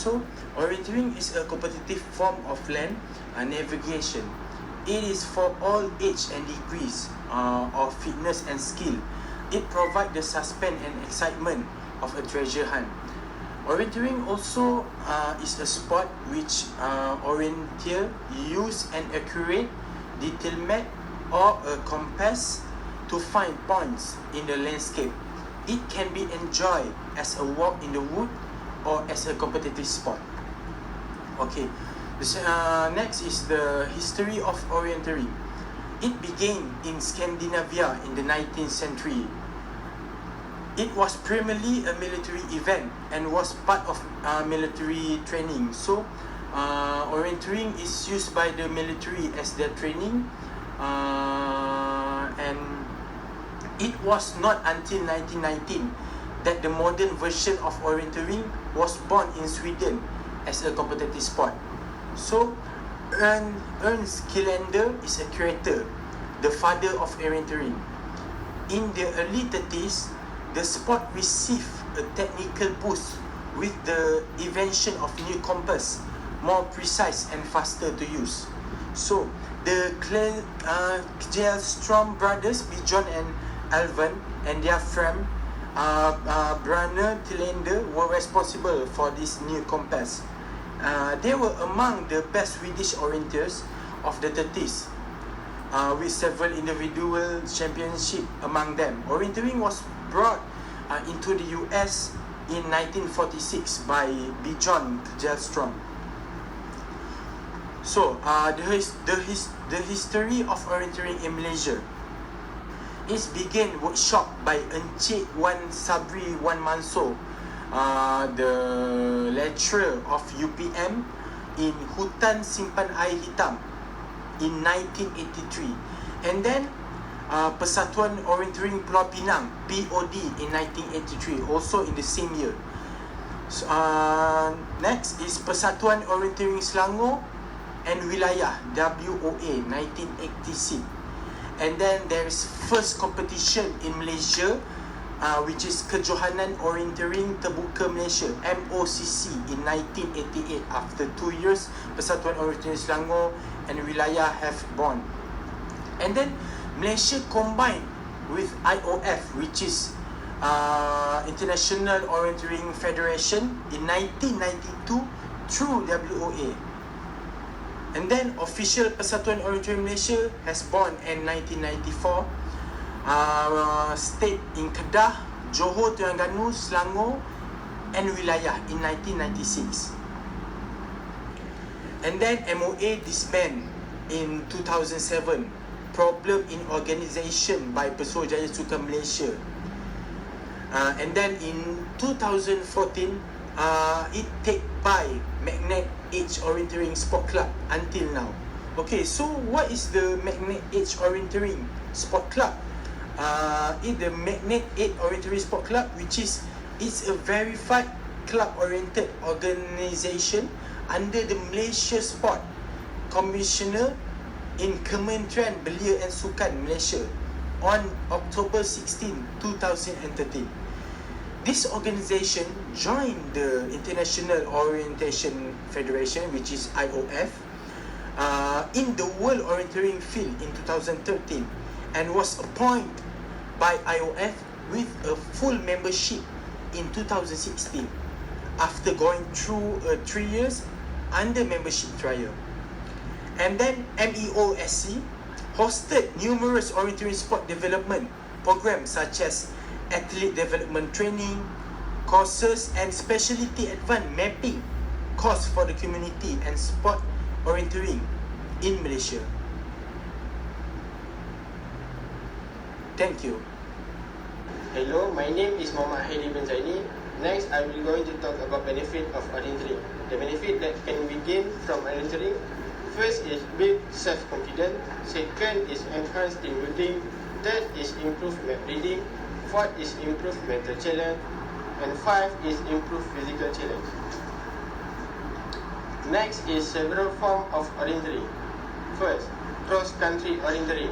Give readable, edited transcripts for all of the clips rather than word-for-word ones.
So, orienteering is a competitive form of land navigation. It is for all age and degrees of fitness and skill. It provides the suspense and excitement of a treasure hunt. Orienteering also is a sport which orienteer use an accurate detail map or a compass to find points in the landscape. It can be enjoyed as a walk in the wood or as a competitive sport. Okay, next is the history of orienteering. It began in Scandinavia in the 19th century. It was primarily a military event and was part of military training. So, orienteering is used by the military as their training, and it was not until 1919 that the modern version of orienteering was born in Sweden as a competitive sport. So, Ernst Kilander is a curator, the father of orienteering. In the early 30s, the sport received a technical boost with the invention of new compass, more precise and faster to use. So, the Kjellstrom brothers, Bjorn and Alvan, and their friend Branner Tillander were responsible for this new compass. They were among the best Swedish orienteers of the 30s, with several individual championships among them. Orienteering was brought into the US in 1946 by Bjorn Kjellstrom. So, the history of orienteering in Malaysia. It began workshop by Encik Wan Sabri Wan Mansor, the lecturer of UPM in Hutan Simpan Air Hitam in 1983. And then Persatuan Orienteering Pulau Pinang, POD, in 1983, also in the same year. So, next is Persatuan Orienteering Selangor and Wilayah, WOA, 1986. And then there is first competition in Malaysia, which is Kejohanan Orienteering Terbuka Malaysia, MOCC, in 1988. After 2 years, Persatuan Orienteering Selangor and Wilayah have born. And then Malaysia combined with IOF, which is International Orienteering Federation, in 1992 through WOA. And then official Persatuan Orienteering Malaysia has born in 1994. State in Kedah, Johor, Terengganu, Selangor and Wilayah in 1996. And then MOA disbanded in 2007. Problem in organisation by Pesuruhjaya Sukan Malaysia. And then in 2014, it take by Magnet Edge Orienteering Sport Club until now. Okay, so what is the Magnet Edge Orienteering Sport Club? It's the Magnet Edge Orienteering Sport Club, which is it's a verified club-oriented organisation under the Malaysia Sport Commissioner in Kementerian Belia and Sukan Malaysia on October 16, 2013. This organisation joined the International Orientation Federation, which is IOF, in the World Orienteering Field in 2013 and was appointed by IOF with a full membership in 2016 after going through 3 years under membership trial. And then MEOSC hosted numerous orienteering sport development programs such as athlete development training, courses and specialty advanced mapping course for the community and sport orienteering in Malaysia. Thank you. Hello, my name is Muhammad Haidi bin Zaini. Next, I will going to talk about benefit of orienteering. The benefit that can be gained from orienteering: first is build self-confidence. Second is enhanced team building. Third is improved map reading. Fourth is improved mental challenge. And 5 is improved physical challenge. Next is several forms of orienteering. First, cross-country orienteering.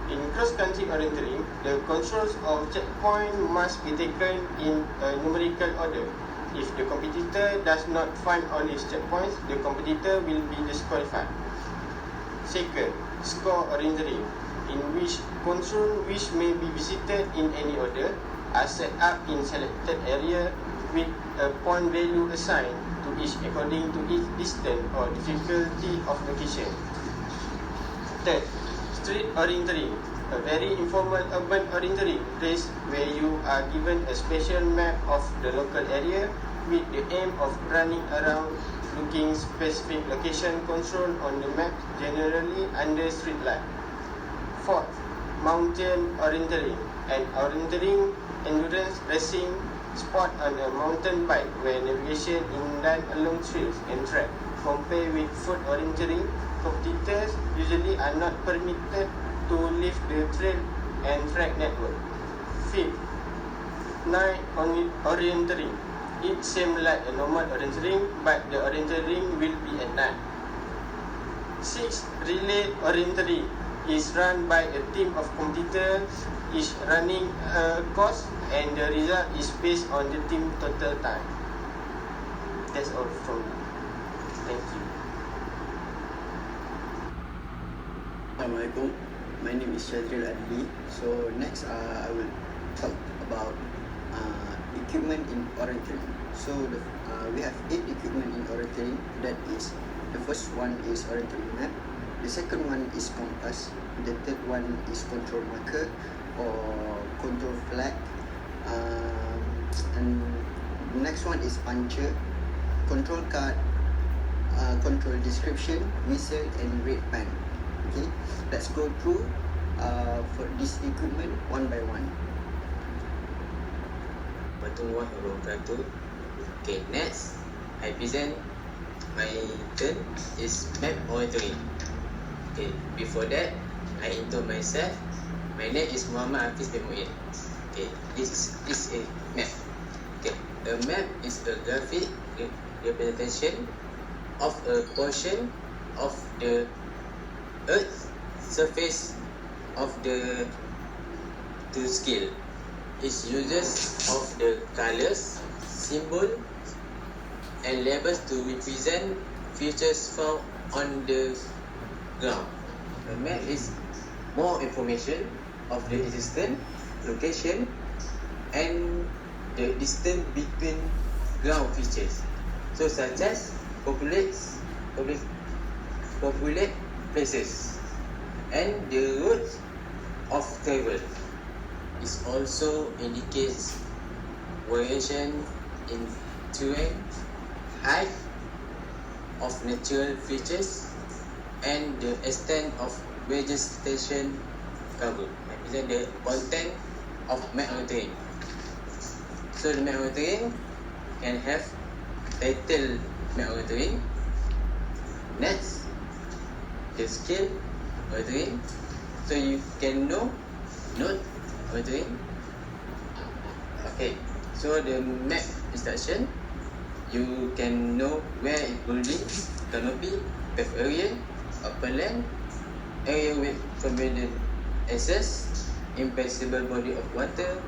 In cross-country orienteering, the controls of checkpoint must be taken in a numerical order. If the competitor does not find all his checkpoints, the competitor will be disqualified. Second, score orienteering, in which control which may be visited in any order are set up in selected area with a point value assigned to each according to its distance or difficulty of location. Third, street orienteering, a very informal urban orienteering place where you are given a special map of the local area with the aim of running around looking specific location control on the map, generally under street light. Fourth, mountain orienteering, an orienteering endurance racing sport on a mountain bike where navigation is done along trails and track. Compared with foot orienteering, competitors usually are not permitted to leave the trail and track network. Fifth, night orienteering. It seems like a normal orienteering, but the orienteering will be at night. Sixth, relay orienteering is run by a team of competitors, is running a course, and the result is based on the team total time. That's all from me. Thank you. Assalamualaikum. My name is Shadril Adli. So next I will talk about equipment in orienteering. So we have 8 equipment in orienteering. That is, the first one is orienteering map. The second one is compass. The third one is control marker or control flag. And the next one is puncher, control card, control description, whistle, and red pen. Okay, let's go through for this equipment one by one. Warahmatullahi wabarakatuh. Okay, next I present my turn is map orienteering. Okay, before that I intro myself. My name is Muhammad Hafiz bin Mu'in. Okay, this is a map. Okay, a map is a graphic representation of a portion of the Earth's surface of the to scale. It uses of the colors, symbol, and labels to represent features found on the ground. A map is more information of the existence, location, and the distance between ground features. So such as populate places and the routes of travel. It also indicates variation in terrain, height of natural features, and the extent of vegetation cover. Represent the content of map orienteering. So the map orienteering can have title map orienteering. Next, the scale orienteering. So you can know note orienteering. Okay, so the map instruction, you can know where it building, canopy, paved area, upland, area with forbidden access, impassable body of water,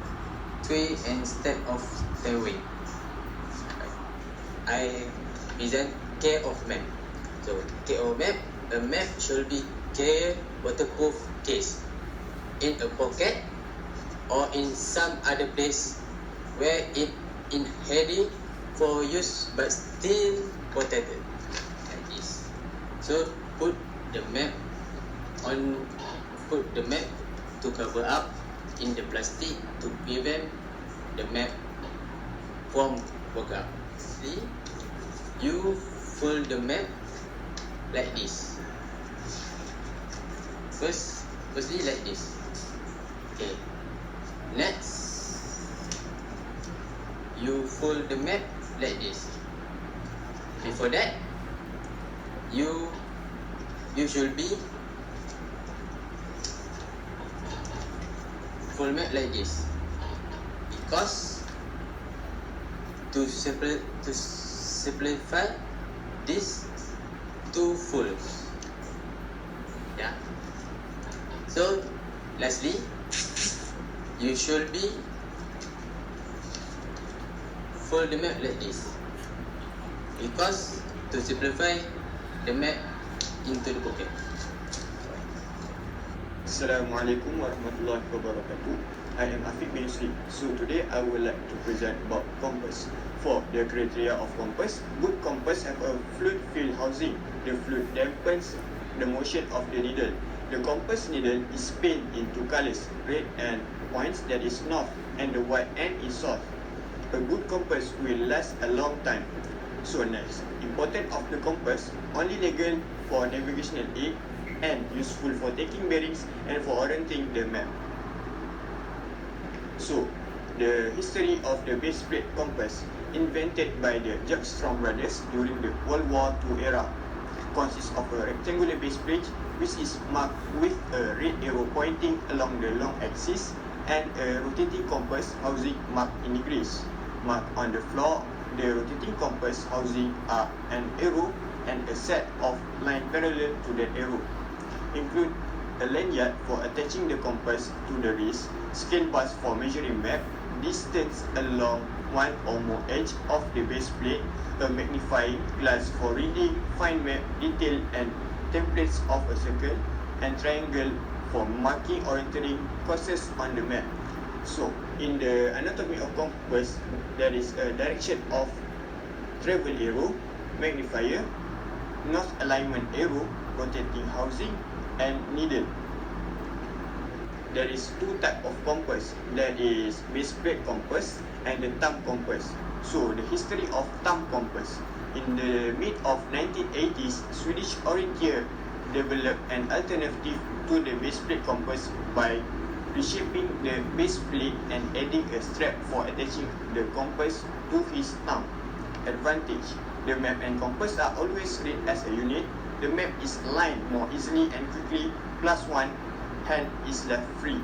tree, and step of terrain. I present care of map. So care of map, a map should be carried waterproof case in a pocket or in some other place where it is ready for use but still protected, like this. So put the map to cover up in the plastic to prevent the map from break up. See, you fold the map like this. Firstly like this. Okay. Next, you fold the map like this. Before that, you should be fold map like this, because to simplify this two folds. Yeah. So lastly, you should be follow the map like this. Because to simplify the map into the pocket. Assalamualaikum warahmatullahi wabarakatuh. I am Afiq bin Sri. So today I would like to present about compass. For the criteria of compass, good compass have a fluid field housing. The fluid dampens the motion of the needle. The compass needle is painted in two colors, red and points that is north, and the white end is south. A good compass will last a long time. So next, importance of the compass, only legal for navigational aid and useful for taking bearings and for orienting the map. So, the history of the base plate compass, invented by the Strong brothers during the World War II era, consists of a rectangular base plate which is marked with a red arrow pointing along the long axis and a rotating compass housing marked in degrees. Marked on the floor, the rotating compass housing are an arrow and a set of lines parallel to that arrow. Include a lanyard for attaching the compass to the wrist, scale bars for measuring map, distance along one or more edge of the base plate, a magnifying glass for reading fine map detail and templates of a circle, and triangle for marking orienteering courses on the map. So, in the anatomy of compass, there is a direction of travel arrow, magnifier, north alignment arrow, rotating housing, and needle. There is two types of compass. That is base plate compass and the thumb compass. So the history of thumb compass. In the mid of 1980s, Swedish orienteer developed an alternative to the base plate compass by reshaping the base plate and adding a strap for attaching the compass to his thumb. Advantage: the map and compass are always read as a unit. The map is aligned more easily and quickly. Plus one hand is left free.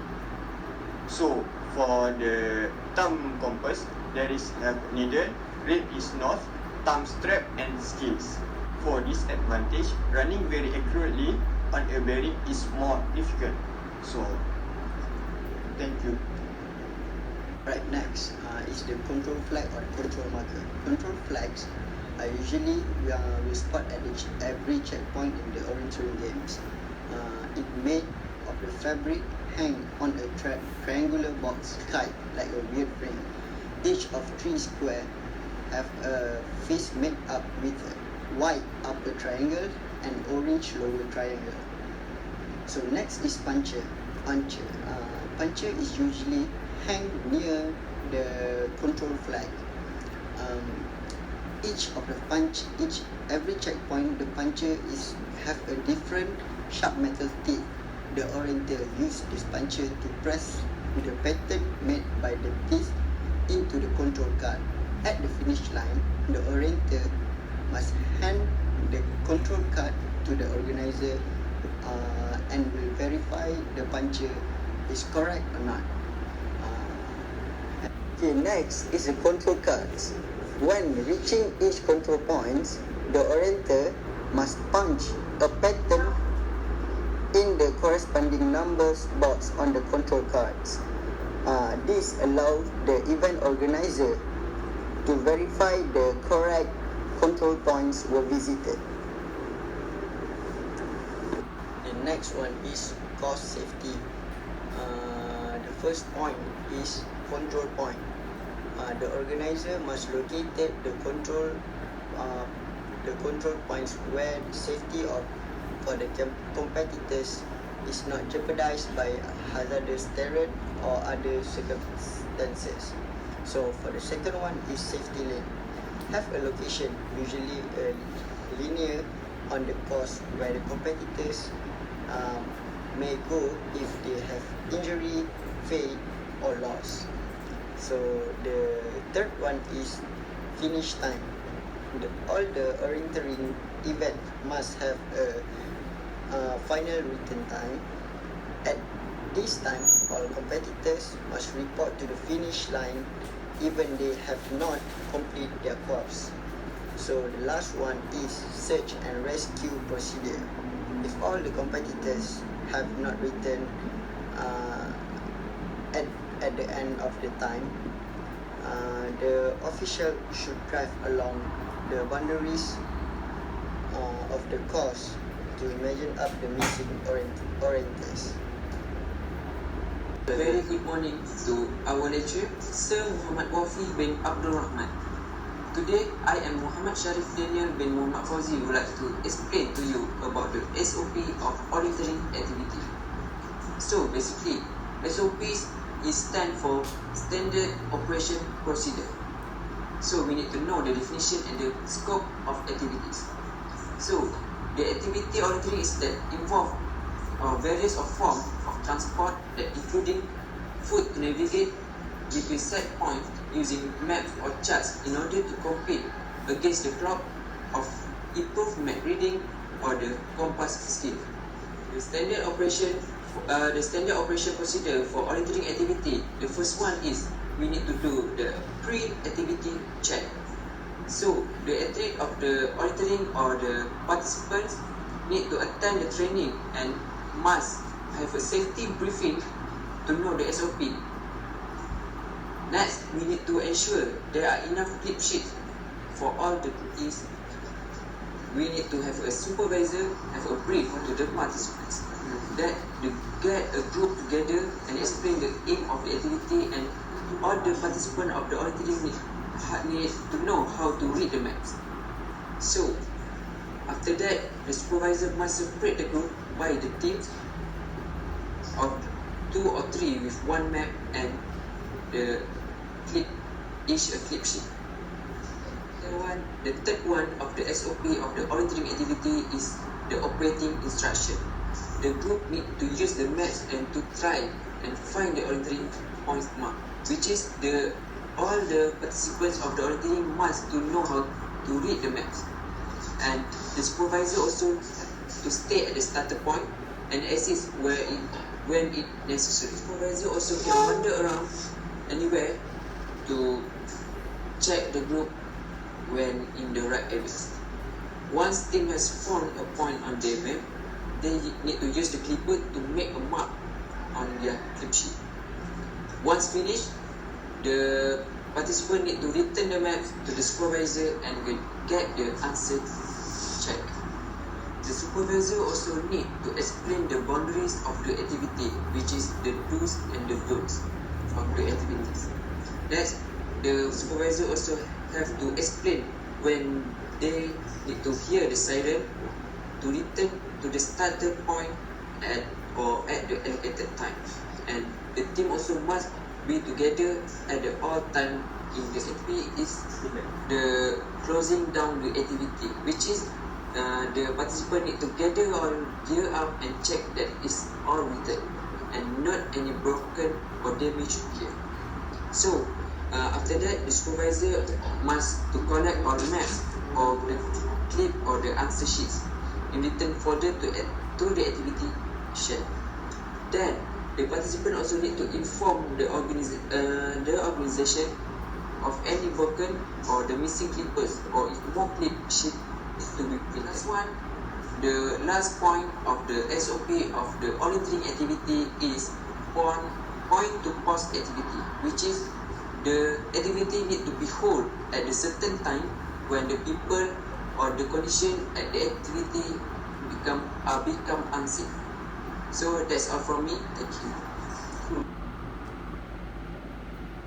So for the thumb compass, there is a needle, red is north, thumb strap and scales. For this advantage, running very accurately on a bearing is more difficult. So, thank you. Right, next is the control flag or the control marker. Control flags are usually we spot at every checkpoint in the orienteering games. It made of the fabric hang on a triangular box kite like a weird frame. Each of 3 square have a face made up with a white upper triangle and orange lower triangle. So next is puncher. Puncher is usually hang near the control flag. Every checkpoint, the puncher have a different sharp metal teeth. The orienter use this puncher to press the pattern made by the teeth into the control card. At the finish line, the orienter must hand the control card to the organizer and will verify the puncher is correct or not. Okay, next is the control cards. When reaching each control points, the orienter must punch a pattern in the corresponding numbers box on the control cards. This allows the event organizer to verify the correct control points were visited. The next one is course safety. The first point is control point. The organizer must locate the control points where the safety for the competitors is not jeopardized by hazardous terrain or other circumstances. So for the second one is safety lane. Have a location, usually a linear on the course where the competitors may go if they have injury, fade or loss. So the third one is finish time. All the orienteering event must have a final return time. At this time, all competitors must report to the finish line even they have not completed their course. So the last one is search and rescue procedure. If all the competitors have not returned at the end of the time, the official should drive along the boundaries of the course to imagine up the missing orienters. Very good morning to our lecturer, Sir Muhammad Wafi bin Abdul Rahman. Today, I am Muhammad Sharif Daniel bin Muhammad Fauzi would like to explain to you about the SOP of orienteering activity. So basically, SOPs is stand for Standard Operation Procedure. So we need to know the definition and the scope of activities. So the activity orienteering is that involve various of form of transport that including food to navigate between set points using maps or charts in order to compete against the crowd of improved map reading or the compass skill. The standard operation procedure for orienteering activity, the first one is we need to do the pre-activity check. So the athlete of the orienteering or the participants need to attend the training and must have a safety briefing to know the SOP. Next, we need to ensure there are enough clip sheets for all the teams. We need to have a supervisor have a brief to the participants. That to get a group together and explain the aim of the activity, and all the participants of the orienteering need to know how to read the maps. So after that, the supervisor must separate the group by the teams of 2 or 3 with one map and the clip, each a clip sheet. The third one of the SOP of the orienteering activity is the operating instruction. The group need to use the maps and to try and find the orienteering point mark, which is all the participants of the orienteering must to know how to read the maps. And the supervisor also to stay at the starter point and assist when it necessary. The supervisor also can wander around anywhere to check the group when in the right areas. Once team has found a point on their map, they need to use the clipboard to make a mark on their clip sheet. Once finished, the participant need to return the maps to the supervisor and get the answer check. The supervisor also need to explain the boundaries of the activity, which is the do's and the don'ts of the activities. Next, the supervisor also have to explain when they need to hear the siren to return to the starter point at the allocated time. And the team also must be together at the all time in the activity is the closing down the activity, which is the participant need to gather all gear up and check that it's all written and not any broken or damaged gear. So after that, the supervisor must to collect all maps or the clip or the answer sheets in written folder to the activity share. Then the participant also need to inform the organization of any broken or the missing clippers, or if more clip sheet is to be printed. Last one, the last point of the SOP of the orienteering activity is point to post activity, which is the activity need to be held at a certain time when the people or the condition at the activity become unsafe. So that's all from me. Thank you.